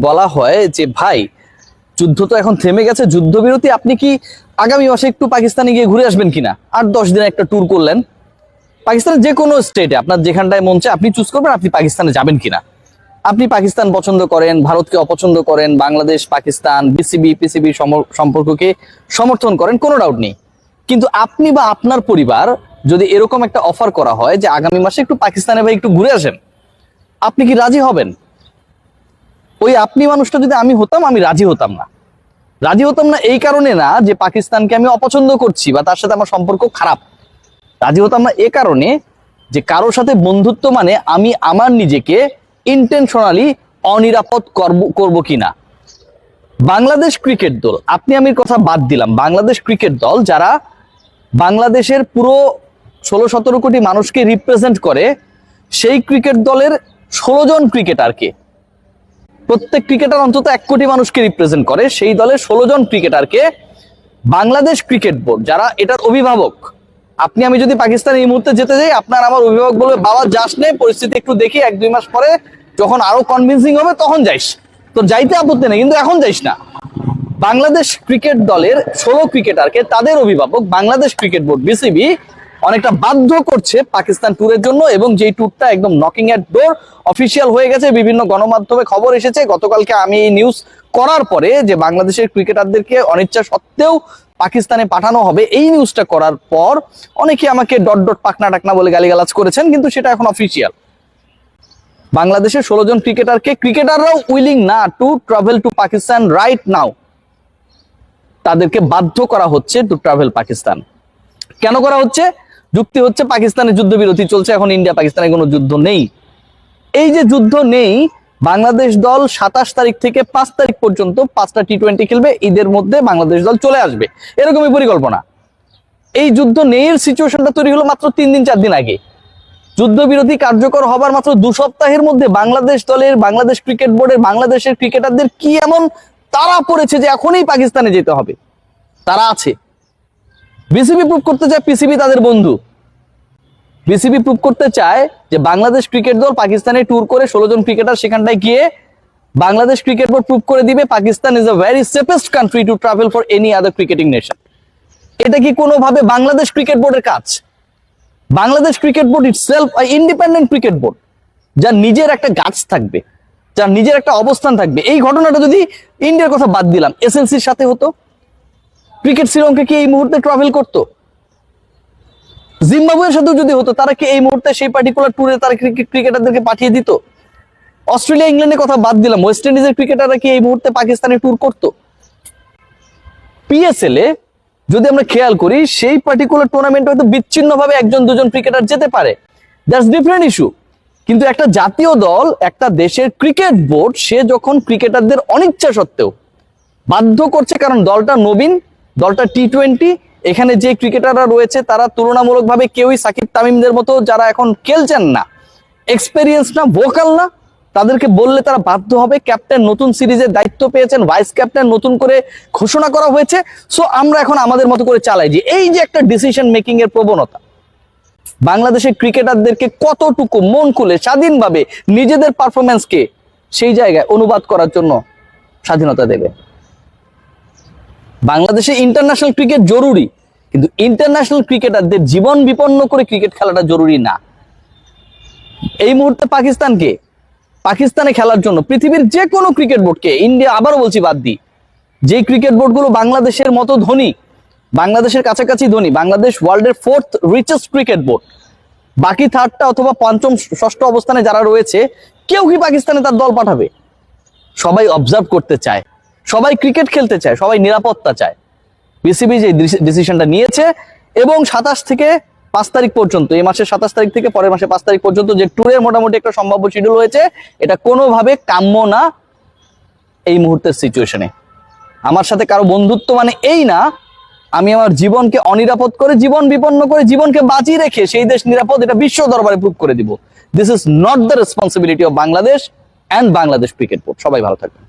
বলা হয় যে ভাই যুদ্ধ তো এখন থেমে গেছে, যুদ্ধবিরতি, আপনি কি আগামী মাসে একটু পাকিস্তানে গিয়ে ঘুরে আসবেন কিনা? 8-10 দিন একটা ট্যুর করলেন পাকিস্তানের যে কোনো স্টেটে, আপনার যেখানটায় মন চায় আপনি চুজ করবেন আপনি পাকিস্তানে যাবেন কিনা। আপনি পাকিস্তান পছন্দ করেন, ভারতকে অপছন্দ করেন, বাংলাদেশ পাকিস্তান বিসিবি পিসিবি সম্পর্ককে সমর্থন করেন, কোনো ডাউট নেই। কিন্তু আপনি বা আপনার পরিবার যদি এরকম একটা অফার করা হয় যে আগামী মাসে একটু পাকিস্তানে ভাই একটু ঘুরে আসেন, আপনি কি রাজি হবেন? ওই আপনি মানুষটা যদি আমি হতাম, আমি রাজি হতাম না। রাজি হতাম না এই কারণে না যে পাকিস্তানকে আমি অপছন্দ করছি বা তার সাথে আমার সম্পর্ক খারাপ। রাজি হতাম না এ কারণে যে কারোর সাথে বন্ধুত্ব মানে আমি আমার নিজেকে ইন্টেনশনালি অনিরাপদ করব কিনা। বাংলাদেশ ক্রিকেট দল, আপনি আমি কথা বাদ দিলাম, বাংলাদেশ ক্রিকেট দল যারা বাংলাদেশের পুরো 16-17 কোটি মানুষকে রিপ্রেজেন্ট করে, সেই ক্রিকেট দলের 16 জন ক্রিকেটারকে, প্রত্যেক ক্রিকেটার অন্তত 1 কোটি মানুষকে রিপ্রেজেন্ট করে, সেই দলের 16 জন ক্রিকেটারকে বাংলাদেশ ক্রিকেট বোর্ড যারা এটার অভিভাবক, আপনি আমি যদি পাকিস্তান এই মুহূর্তে যেতে যাই, আপনার আমার অভিভাবক বলবে বাবা যাস নে, পরিস্থিতি একটু দেখি, 1-2 মাস পরে যখন আরো কনভিন্সিং হবে তখন যাইস, তো যাইতে আপত্তি নেই, কিন্তু এখন যাইস না। বাংলাদেশ ক্রিকেট দলের 16 ক্রিকেটারকে তাদের অভিভাবক বাংলাদেশ ক্রিকেট বোর্ড বিসিবি অনেকটা বাধ্য করছে পাকিস্তান ট্যুরের জন্য, এবং যেই ট্যুরটা একদম নকিং এট ডোর, অফিসিয়াল হয়ে গেছে, বিভিন্ন গণমাধ্যমে খবর এসেছে। গতকালকে আমি এই নিউজ করার পরে যে বাংলাদেশের ক্রিকেটারদেরকে অনিচ্ছা সত্ত্বেও পাকিস্তানে পাঠানো হবে, এই নিউজটা করার পর অনেকে আমাকে ডট ডট পাকনা টাকনা বলে গালিগালাজ করেছেন, কিন্তু সেটা এখন অফিসিয়াল। বাংলাদেশের 16 জন ক্রিকেটারকে, ক্রিকেটাররাও উইলিং না to travel to Pakistan right now, তাদেরকে বাধ্য করা হচ্ছে টু ট্রাভেল পাকিস্তান। কেন করা হচ্ছে? যুক্তি হচ্ছে পাকিস্তানের যুদ্ধবিরতি চলছে, এখন ইন্ডিয়া পাকিস্তানে কোনো যুদ্ধ নেই। এই যে যুদ্ধ নেই, বাংলাদেশ দল 27 তারিখ থেকে 5 তারিখ পর্যন্ত 5টা টি20 খেলবে, ঈদের মধ্যে বাংলাদেশ দল চলে আসবে, এরকমই পরিকল্পনা। এই যুদ্ধ নেই এর সিচুয়েশনটা তৈরি হলো মাত্র 3-4 দিন আগে। যুদ্ধবিরতি কার্যকর হবার মাত্র 2 সপ্তাহের মধ্যে বাংলাদেশ দলের, বাংলাদেশ ক্রিকেট বোর্ডের, বাংলাদেশের ক্রিকেটারদের কি এমন তারা পড়েছে যে এখনই পাকিস্তানে যেতে হবে? তারা আছে। বিসিবি প্রুভ করতে চায় পিসিবি তাদের বন্ধু, বিসিবি প্রুভ করতে চায় যে বাংলাদেশ ক্রিকেট দল পাকিস্তানে ট্যুর করে 16 জন ক্রিকেটার সেখানটায় গিয়ে বাংলাদেশ ক্রিকেট বোর্ড প্রুভ করে দিবে Pakistan is a very safest country to travel for any other cricketing nation. এটা কি কোনোভাবে বাংলাদেশ ক্রিকেট বোর্ডের কাজ? Bangladesh cricket board itself independent cricket board, যার নিজের একটা গাছ থাকবে, যার নিজের একটা অবস্থান থাকবে। এই ঘটনাটা যদি ইন্ডিয়ার কথা বাদ দিলাম এসএলসির সাথে হতো, ক্রিকেট শ্রীলঙ্কা কি এই মুহূর্তে ট্রাভেল করতো? জিম্বাবুয়ের সাথেও যদি হতো, তারা কি এই মুহূর্তে সেই পার্টিকুলার ট্যুরে তারা ক্রিকেটারদেরকে পাঠিয়ে দিত? অস্ট্রেলিয়া ইংল্যান্ডের কথা বাদ দিলাম, ওয়েস্ট ইন্ডিজের ক্রিকেটাররা কি এই মুহূর্তে পাকিস্তানে ট্যুর করতো? পিএসএল এ যদি আমরা খেয়াল করি, সেই পার্টিকুলার টুর্নামেন্টে হয়তো বিচ্ছিন্নভাবে 1-2 ক্রিকেটার যেতে পারে, দ্যাটস ডিফারেন্ট ইস্যু। কিন্তু একটা জাতীয় দল, একটা দেশের ক্রিকেট বোর্ড, সে যখন ক্রিকেটারদের অনিচ্ছা সত্ত্বেও বাধ্য করছে, কারণ দলটা নবীন, দলটা টি20, এখানে যে ক্রিকেটাররা রয়েছে তারা তুলনামূলকভাবে কেউই সাকিব তামিমদের মতো যারা এখন খেলছেন না, এক্সপেরিয়েন্স না, ভোকাল না, তাদেরকে বললে তারা বাধ্য হবে। ক্যাপ্টেন নতুন সিরিজের দায়িত্ব পেয়েছেন, ভাইস ক্যাপ্টেন নতুন করে ঘোষণা করা হয়েছে, সো আমরা এখন আমাদের মতো করে চালাই। যে এই যে একটা ডিসিশন মেকিং এর প্রবণতা, বাংলাদেশের ক্রিকেটারদেরকে কতটুকু মন খুলে স্বাধীনভাবে নিজেদের পারফরমেন্সকে সেই জায়গায় অনুবাদ করার জন্য স্বাধীনতা দেবে? বাংলাদেশে ইন্টারন্যাশনাল ক্রিকেট জরুরি, কিন্তু ইন্টারন্যাশনাল ক্রিকেটারদের জীবন বিপন্ন করে ক্রিকেট খেলাটা জরুরি না। এই মুহূর্তে পাকিস্তানে খেলার জন্য পৃথিবীর যে কোনো ক্রিকেট বোর্ডকে, ইন্ডিয়া আবারও বলছি বাদ দিই, যে ক্রিকেট বোর্ডগুলো বাংলাদেশের মতো ধনী, বাংলাদেশের কাছাকাছি ধনী, বাংলাদেশ ওয়ার্ল্ডের 4th রিচেস্ট ক্রিকেট বোর্ড, বাকি 3টা অথবা 5ম 6ষ্ঠ অবস্থানে যারা রয়েছে, কেউ কি পাকিস্তানে তার দল পাঠাবে? সবাই অবজার্ভ করতে চায়, সবাই ক্রিকেট খেলতে চায়, সবাই নিরাপত্তা চায়। বিসিবি যে ডিসিশনটা নিয়েছে, এবং 27 থেকে 5 তারিখ পর্যন্ত, এই মাসের 27 তারিখ থেকে পরের মাসে 5 তারিখ পর্যন্ত যে ট্যুরের মোটামুটি একটা সম্ভাব্য শিডিউল হয়েছে, এটা কোনোভাবে কাম্য না এই মুহূর্তের সিচুয়েশনে। আমার সাথে কারো বন্ধুত্ব মানে এই না আমি আমার জীবনকে অনিরাপদ করে, জীবন বিপন্ন করে, জীবনকে বাঁচিয়ে রেখে সেই দেশ নিরাপদ, এটা বিশ্ব দরবারে প্রুভ করে দিব। This is not the responsibility of Bangladesh and Bangladesh cricket board. সবাই ভালো থাকবেন।